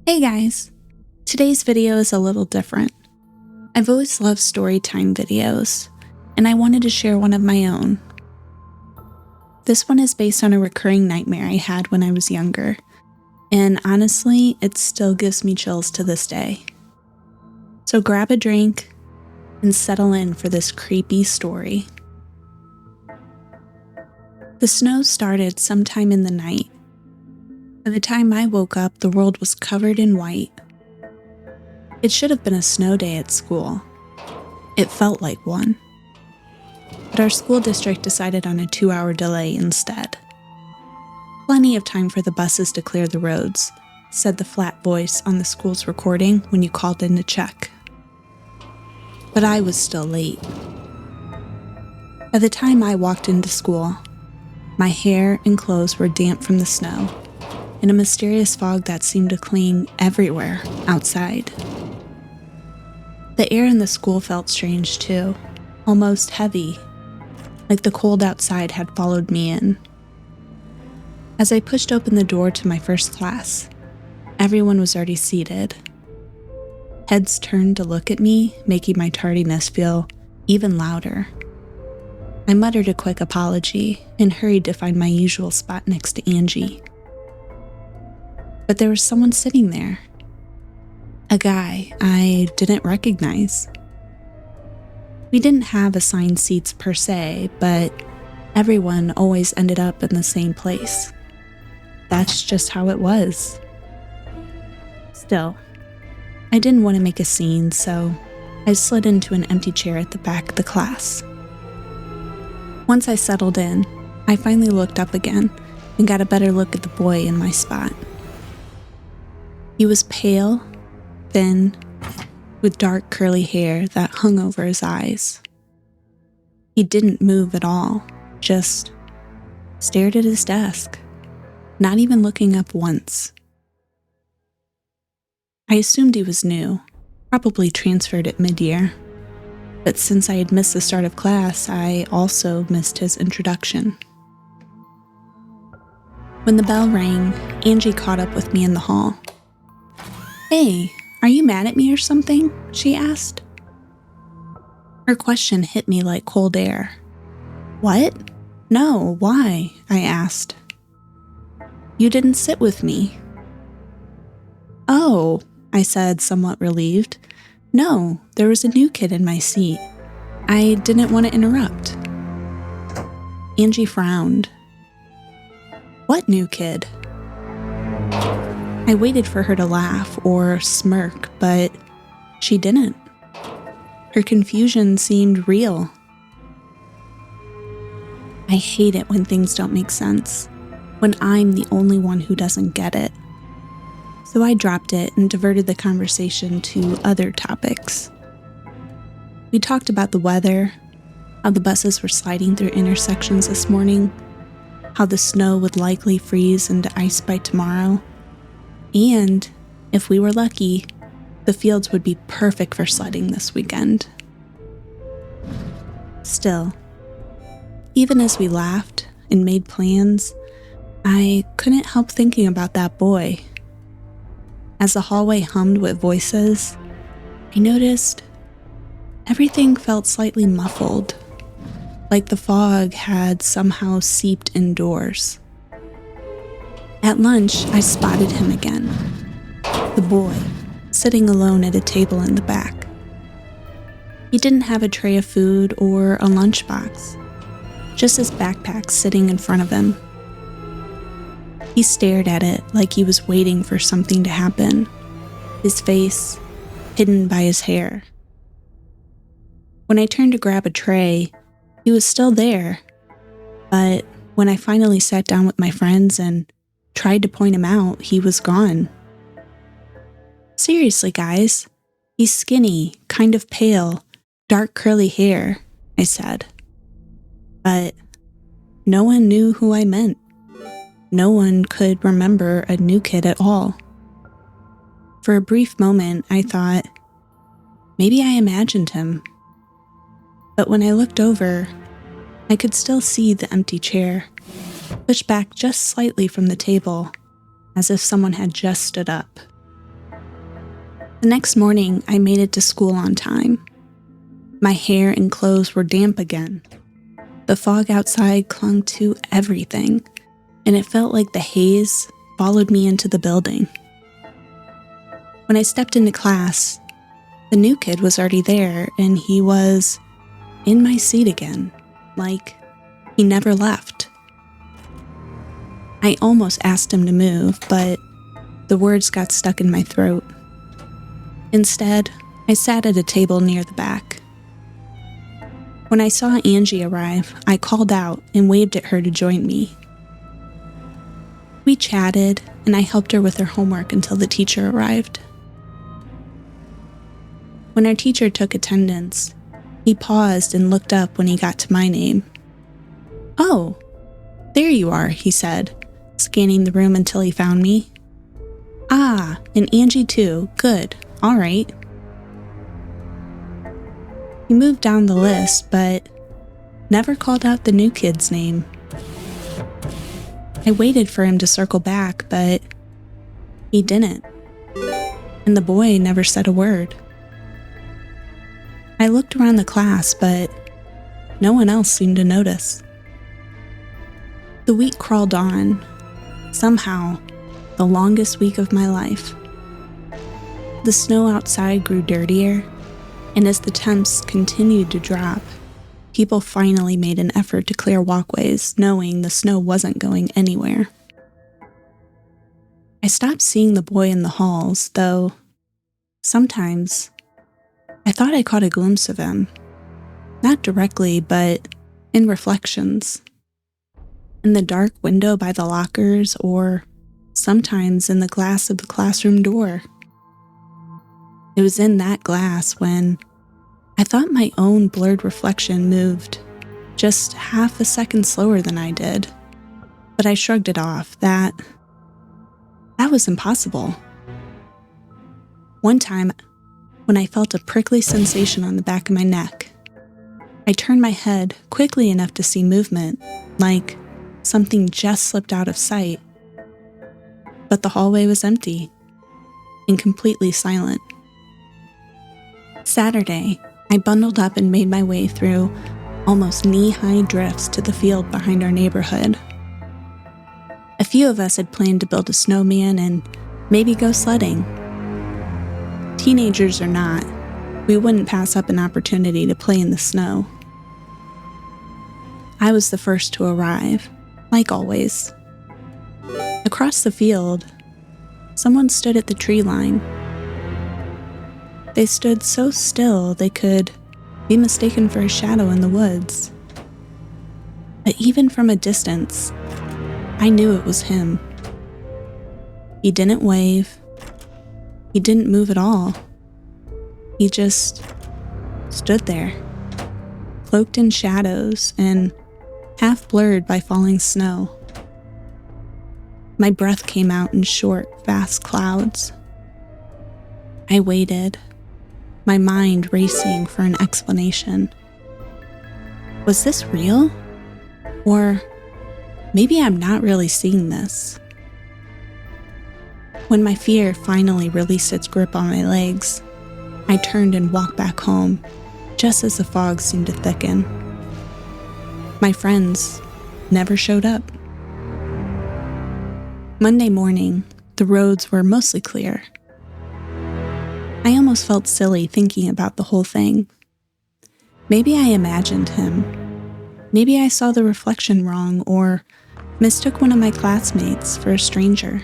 Hey guys! Today's video is a little different. I've always loved Storytime videos, and I wanted to share one of my own. This one is based on a recurring nightmare I had when I was younger, and honestly, it still gives me chills to this day. So grab a drink and settle in for this creepy story. The snow started sometime in the night. By the time I woke up, the world was covered in white. It should have been a snow day at school. It felt like one. But our school district decided on a 2-hour delay instead. Plenty of time for the buses to clear the roads, said the flat voice on the school's recording when you called in to check. But I was still late. By the time I walked into school, my hair and clothes were damp from the snow, in a mysterious fog that seemed to cling everywhere outside. The air in the school felt strange too, almost heavy, like the cold outside had followed me in. As I pushed open the door to my first class, everyone was already seated. Heads turned to look at me, making my tardiness feel even louder. I muttered a quick apology and hurried to find my usual spot next to Angie. But there was someone sitting there. A guy I didn't recognize. We didn't have assigned seats per se, but everyone always ended up in the same place. That's just how it was. Still, I didn't want to make a scene, so I slid into an empty chair at the back of the class. Once I settled in, I finally looked up again and got a better look at the boy in my spot. He was pale, thin, with dark curly hair that hung over his eyes. He didn't move at all, just stared at his desk, not even looking up once. I assumed he was new, probably transferred at mid-year, but since I had missed the start of class, I also missed his introduction. When the bell rang, Angie caught up with me in the hall. "Hey, are you mad at me or something?" she asked. Her question hit me like cold air. "What? No, why?" I asked. "You didn't sit with me." "Oh," I said, somewhat relieved. "No, there was a new kid in my seat. I didn't want to interrupt." Angie frowned. "What new kid?" I waited for her to laugh or smirk, but she didn't. Her confusion seemed real. I hate it when things don't make sense, when I'm the only one who doesn't get it. So I dropped it and diverted the conversation to other topics. We talked about the weather, how the buses were sliding through intersections this morning, how the snow would likely freeze into ice by tomorrow, and, if we were lucky, the fields would be perfect for sledding this weekend. Still, even as we laughed and made plans, I couldn't help thinking about that boy. As the hallway hummed with voices, I noticed everything felt slightly muffled, like the fog had somehow seeped indoors. At lunch, I spotted him again. The boy, sitting alone at a table in the back. He didn't have a tray of food or a lunchbox, just his backpack sitting in front of him. He stared at it like he was waiting for something to happen, his face hidden by his hair. When I turned to grab a tray, he was still there, but when I finally sat down with my friends and tried to point him out, he was gone. "Seriously, guys, he's skinny, kind of pale, dark curly hair," I said. But no one knew who I meant. No one could remember a new kid at all. For a brief moment, I thought, maybe I imagined him. But when I looked over, I could still see the empty chair, pushed back just slightly from the table, as if someone had just stood up. The next morning, I made it to school on time. My hair and clothes were damp again. The fog outside clung to everything, and it felt like the haze followed me into the building. When I stepped into class, the new kid was already there, and he was in my seat again, like he never left. I almost asked him to move, but the words got stuck in my throat. Instead, I sat at a table near the back. When I saw Angie arrive, I called out and waved at her to join me. We chatted, and I helped her with her homework until the teacher arrived. When our teacher took attendance, he paused and looked up when he got to my name. "Oh, there you are," he said, scanning the room until he found me. "Ah, and Angie too. Good. All right." He moved down the list, but never called out the new kid's name. I waited for him to circle back, but he didn't, and the boy never said a word. I looked around the class, but no one else seemed to notice. The week crawled on, somehow the longest week of my life. The snow outside grew dirtier, and as the temps continued to drop, people finally made an effort to clear walkways, knowing the snow wasn't going anywhere. I stopped seeing the boy in the halls, though sometimes I thought I caught a glimpse of him. Not directly, but in reflections. In the dark window by the lockers, or sometimes in the glass of the classroom door. It was in that glass when I thought my own blurred reflection moved just half a second slower than I did. But I shrugged it off. That was impossible. One time, when I felt a prickly sensation on the back of my neck, I turned my head quickly enough to see movement, like something just slipped out of sight. But the hallway was empty and completely silent. Saturday, I bundled up and made my way through almost knee-high drifts to the field behind our neighborhood. A few of us had planned to build a snowman and maybe go sledding. Teenagers or not, we wouldn't pass up an opportunity to play in the snow. I was the first to arrive, like always. Across the field, someone stood at the tree line. They stood so still they could be mistaken for a shadow in the woods. But even from a distance, I knew it was him. He didn't wave. He didn't move at all. He just stood there, cloaked in shadows and half blurred by falling snow. My breath came out in short, fast clouds. I waited, my mind racing for an explanation. Was this real? Or maybe I'm not really seeing this. When my fear finally released its grip on my legs, I turned and walked back home, just as the fog seemed to thicken. My friends never showed up. Monday morning, the roads were mostly clear. I almost felt silly thinking about the whole thing. Maybe I imagined him. Maybe I saw the reflection wrong or mistook one of my classmates for a stranger.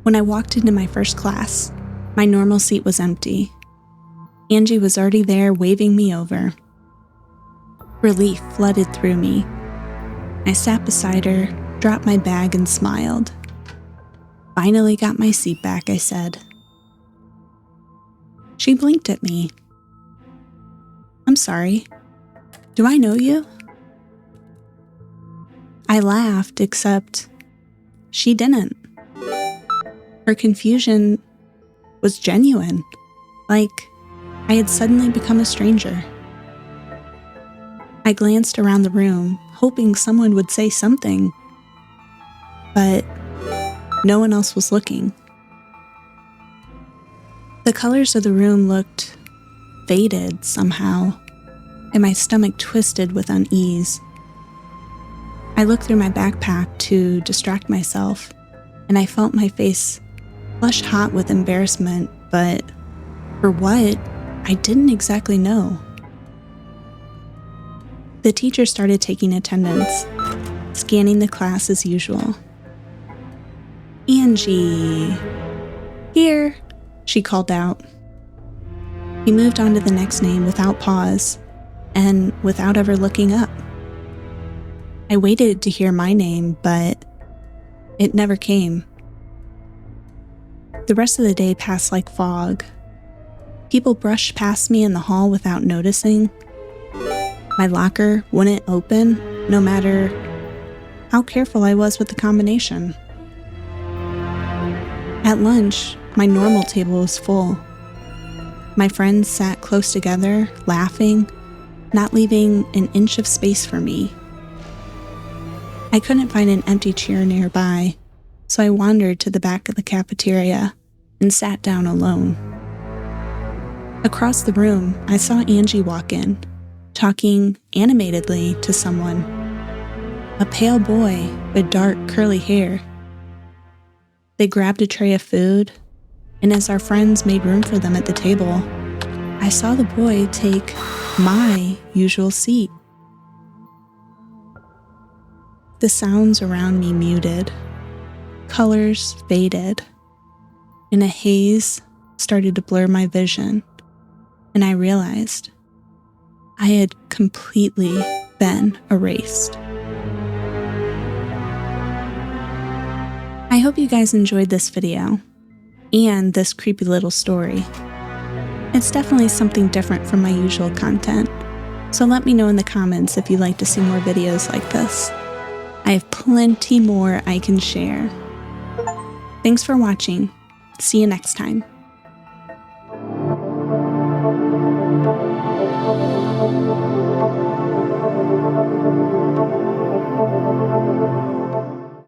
When I walked into my first class, my normal seat was empty. Angie was already there waving me over. Relief flooded through me. I sat beside her, dropped my bag, and smiled. "Finally got my seat back," I said. She blinked at me. "I'm sorry. Do I know you?" I laughed, except she didn't. Her confusion was genuine, like I had suddenly become a stranger. I glanced around the room, hoping someone would say something, but no one else was looking. The colors of the room looked faded somehow, and my stomach twisted with unease. I looked through my backpack to distract myself, and I felt my face flush hot with embarrassment, but for what, I didn't exactly know. The teacher started taking attendance, scanning the class as usual. "Angie." "Here," she called out. He moved on to the next name without pause and without ever looking up. I waited to hear my name, but it never came. The rest of the day passed like fog. People brushed past me in the hall without noticing. My locker wouldn't open, no matter how careful I was with the combination. At lunch, my normal table was full. My friends sat close together, laughing, not leaving an inch of space for me. I couldn't find an empty chair nearby, so I wandered to the back of the cafeteria and sat down alone. Across the room, I saw Angie walk in, talking animatedly to someone. A pale boy with dark, curly hair. They grabbed a tray of food, and as our friends made room for them at the table, I saw the boy take my usual seat. The sounds around me muted, colors faded, and a haze started to blur my vision, and I realized I had completely been erased. I hope you guys enjoyed this video and this creepy little story. It's definitely something different from my usual content, so let me know in the comments if you'd like to see more videos like this. I have plenty more I can share. Thanks for watching. See you next time.